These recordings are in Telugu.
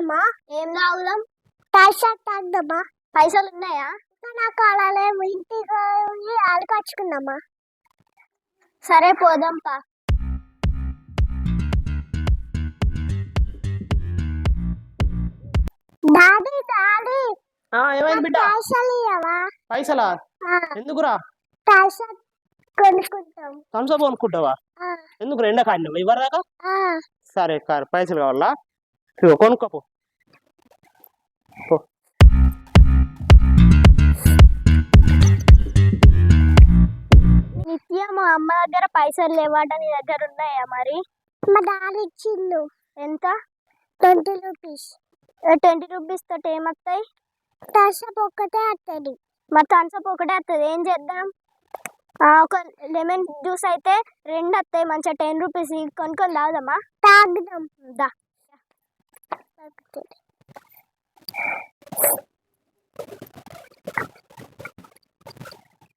తాగుదామా? ఏం తాగుదాం? టాషాట్ తాగుదామా? పైసలు ఉన్నాయా? నాకు అలా ఇంటికి ఆడుకొచ్చుకుందామా? సరే పోదాం పా. డాడీ డాడీ ఏమైంది బిడ్డ? పైసలు ఇవ్వవా? పైసలా? ఎందుకురా? టాషాట్ కొనుక్కుంటాం. థమ్స్అప్ కొనుక్కుంటావా? ఎందుకు రెండ కాడినావు ఇవ్వరాక? సరే పైసలు కావాలా? కొనుక్కోపో. నిత్య మా అమ్మ దగ్గర పైసలు లేవాట, నీ దగ్గర ఉన్నాయా మరి? మా డాడీ ఇచ్చిండు. ఎంత? 20 రూపీస్. 20 రూపీస్ తోటి ఏమొస్తాయి? థమ్స్అప్ ఒక్కటే వస్తుంది. మరి థమ్స్అప్ ఒకటే వస్తుంది, ఏం చేద్దాం? ఒక లెమన్ జ్యూస్ అయితే 2 వస్తాయి, మంచిగా 10 రూపీస్ కొనుక్కొని తాగుదామా? తాగుదాం దా.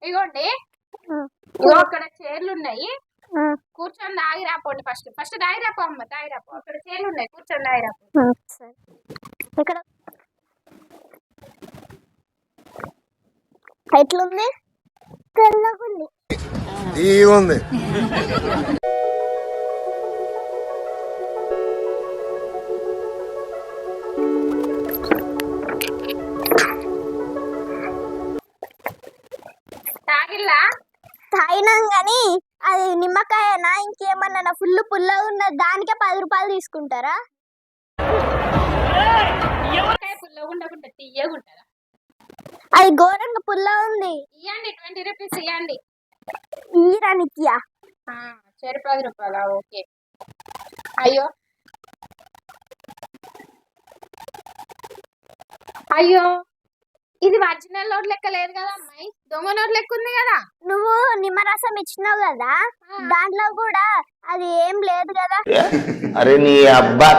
ఇగోండి, అక్కడ చైర్లు ఉన్నాయి, కూర్చొని తాగిరాపోండి. ఫస్ట్ తాగిరాపో అమ్మ, తాగిరాపో. అక్కడ చైర్లు ఉన్నాయి, కూర్చొని తాగిరాపో. ఇక్కడ ఎట్లుంది? తెల్లగుంది. ఉంది. తాగిల్లా? తాగినాం గాని అది నిమ్మకాయనా ఇంకేమన్నా? ఫుల్ పుల్లగా ఉన్నది, దానికే 10 రూపాయలు తీసుకుంటారా? పుల్లగా ఉండకుండా తీయగా ఉంటుందా? అది ఘోరంగా పుల్లగా ఉంది. ఇవ్వండి, 20 రూపీస్ ఇవ్వండి. ఈరా నిత్య. సరే 10 రూపాయలా? ఓకే. అయ్యో అయ్యో, ఇది ఒరిజినల్ నోట్ లెక్క లేదు కదా అమ్మాయి, దొంగ నోట్ లెక్క ఉంది కదా. నువ్వు నిమ్మరసం ఇచ్చినావు కదా, దాంట్లో కూడా అది ఏం లేదు కదా. అరే నీ అబ్బా,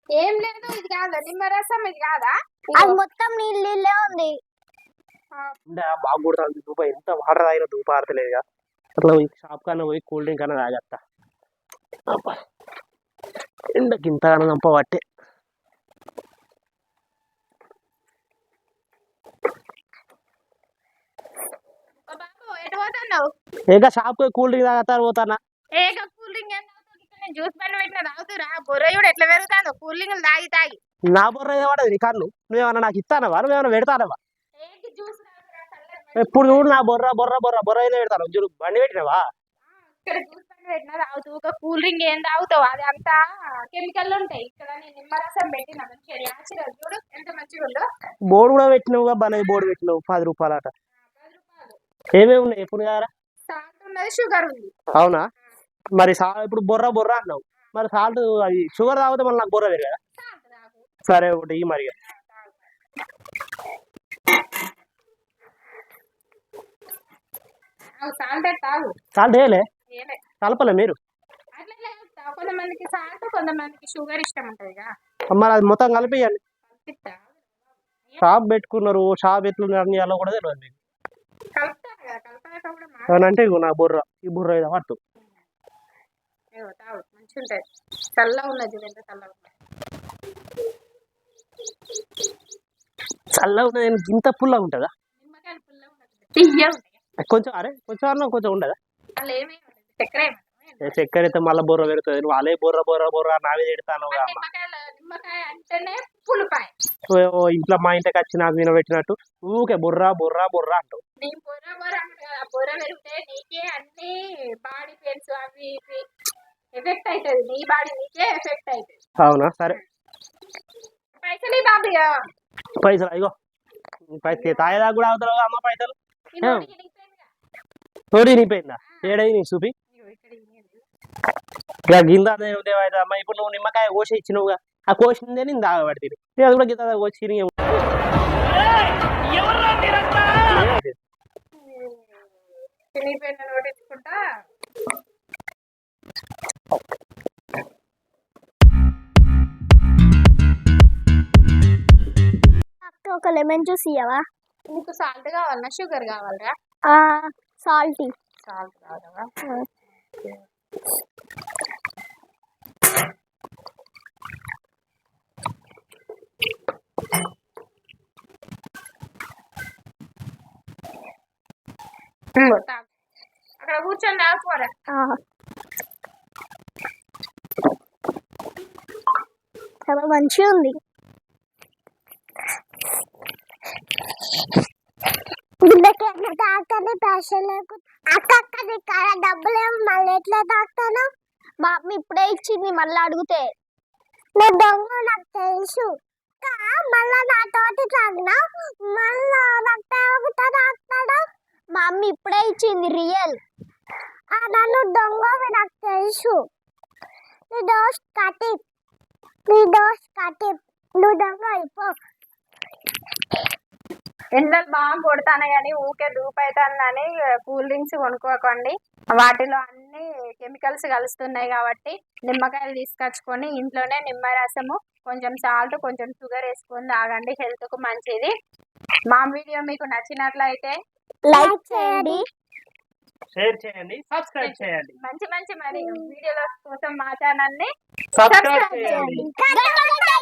ఏం లేదు. ఇది కాదా నిమ్మరసం? ఇది కాదా? అది మొత్తం నీళ్ళే ఉంది. బాగా కొడుతుంది ధూప. ఎంత వాటర్ తాగిన ధూప ఆడతలేదుగా. అట్లా షాప్ కన్నా పోయి కూల్ డ్రింక్ అన్నా తాగేస్తా. ఎండకి ఇంతగానో నంప పట్టే. ఏక షాప్ కూల్ డ్రింక్ తాగుతారు పోతానా? ఏక కూల్ డ్రింక్ ఏం తాగుతావు? ఇక్కడ జ్యూస్ బండ్ పెట్టిన తాగుతురా? బొర్రయుడు ఎట్లా పెరుగుతాను కూల్ డ్రింక్ తాగి తాగి. నా బొర్ర ఏవాడదు నీ కన్ను. నువ్వేమన్నా నాకు ఇస్తానవా? నువ్వేమన్నా పెడతానవా? ఎప్పుడు చూడు నా బొర్ర బొర్ర బొర్ర బొర్ర అయినా పెడతాను. చూడు బండి పెట్టినవా? ఇక్కడ జ్యూస్ బండ్ పెట్టినా తాగుతూ ఒక కూల్ డ్రింక్ ఏం తాగుతావు? అది అంతా కెమికల్ ఉంటాయి. ఇక్కడ నేను నిమ్మరసం పెట్టిన మంచిగా న్యాచురల్. చూడు ఎంత మంచిగా ఉందో. బోర్డు కూడా పెట్టినవుగా, బనే బోర్డు పెట్టినావు 10 రూపాయలు అట. ఏమేమి ఉన్నాయి ఎప్పుడు కారా? సాల్ట్ ఉన్నది, షుగర్ ఉంది. అవునా? మరి ఇప్పుడు బొర్ర బొర్ర అన్నావు, మరి సాల్ట్ అది షుగర్ తాగితే మళ్ళీ నాకు బొర్ర కదా. సరే ఒకటి ఈ మరి సాల్ట్ వేయలే, కలపలే మీరు? కొంతమందికి సాల్ట్, కొంతమందికి షుగర్ ఇష్టం ఉంటది. మరి అది మొత్తం కలిపియండి. షాప్ పెట్టుకున్నారు, షాప్ ఎట్లున్నారు అని అలా కూడా తెలియదు మీకు. అంటే నా బుర్ర, ఈ బుర్ర ఏదో పట్టు మంచిగా చల్లగా ఉన్నది. చల్లగా ఉన్నది ఇంత పుల్లగా ఉంటుందా? నిమ్మకాయలు పుల్లగా ఉన్నది, కొంచెం. అరే కొంచెం అన్న కొంచెం ఉండదా? చక్కెర చక్కెర అయితే మళ్ళీ బొర్ర పెడుతుంది. నువ్వు అలే బొర్ర బొర్ర బొర్ర నావే తిడతాను. నిమ్మకాయ అంటేనే పులిపాయ. ఇంట్లో మా ఇంటికి వచ్చి నాకు వినబెట్టినట్టు ఊకే బొర్ర బొర్ర బొర్ర అంటావు. బొర్ర పెరిగితే నీకే అన్ని బాడీ పెయిన్స్ అవి ఇవి ఎఫెక్ట్ అవుతుంది. నీ బాడీ నీకే ఎఫెక్ట్ అవుతుంది. అవునా? సరే పైసలు బాబు. పైసలు అయ్యో తాగేదాకా కూడా అవుతారు అమ్మ పైసలు. తోడి నిపోయిందా? ఏడై నీ చూపి. ఇట్లా గింద అమ్మ. ఇప్పుడు నువ్వు నిమ్మకాయ కోసి ఇచ్చినవుగా, ఆ కోసిందే నేను తాగబడి అది కూడా గింద కోసి నోటించుకుంటా. ఒక లెమన్ జ్యూస్ ఇవ్వవా? నీకు సాల్ట్ కావాలన్నా షుగర్ కావాలరా? సాల్ట్ కావాలా? తాగు. అక్కడ కూర్చొని తాగుకోరా. చాలా మంచిగా ఉంది. గుడ్డకి తాగుతానే ప్యాషన్ అక్క డబ్బులేమో మళ్ళీ ఎట్లా తాగుతాను? మా అమ్మ ఇప్పుడే ఇచ్చింది, మళ్ళీ అడిగితే నేను దొంగ నాకు తెలుసు. మళ్ళా నాతోటి తాగినా మళ్ళా నాకు తాగుతాడా? మా అమ్మ ఇప్పుడే ఇచ్చింది రియల్. నన్ను దొంగ నాకు తెలుసు. నీ దోస్త్ కటి నువ్వు దొంగ అయిపో. ఎండలు బాగా కొడతాను కానీ ఊకే దూపైతుందని కూల్ డ్రింక్స్ కొనుక్కోకండి. వాటిలో అన్ని కెమికల్స్ కలుస్తున్నాయి కాబట్టి నిమ్మకాయలు తీసుకొచ్చుకొని ఇంట్లోనే నిమ్మరసము, కొంచెం సాల్ట్, కొంచెం షుగర్ వేసుకొని తాగండి. హెల్త్ కు మంచిది. మా వీడియో మీకు నచ్చినట్లయితే లైక్ చేయండి, షేర్ చేయండి, సబ్స్క్రైబ్ చేయండి. మంచి మంచి మరి వీడియోల కోసం మా ఛానల్ ని సబ్స్క్రైబ్ చేయండి. చేయండి.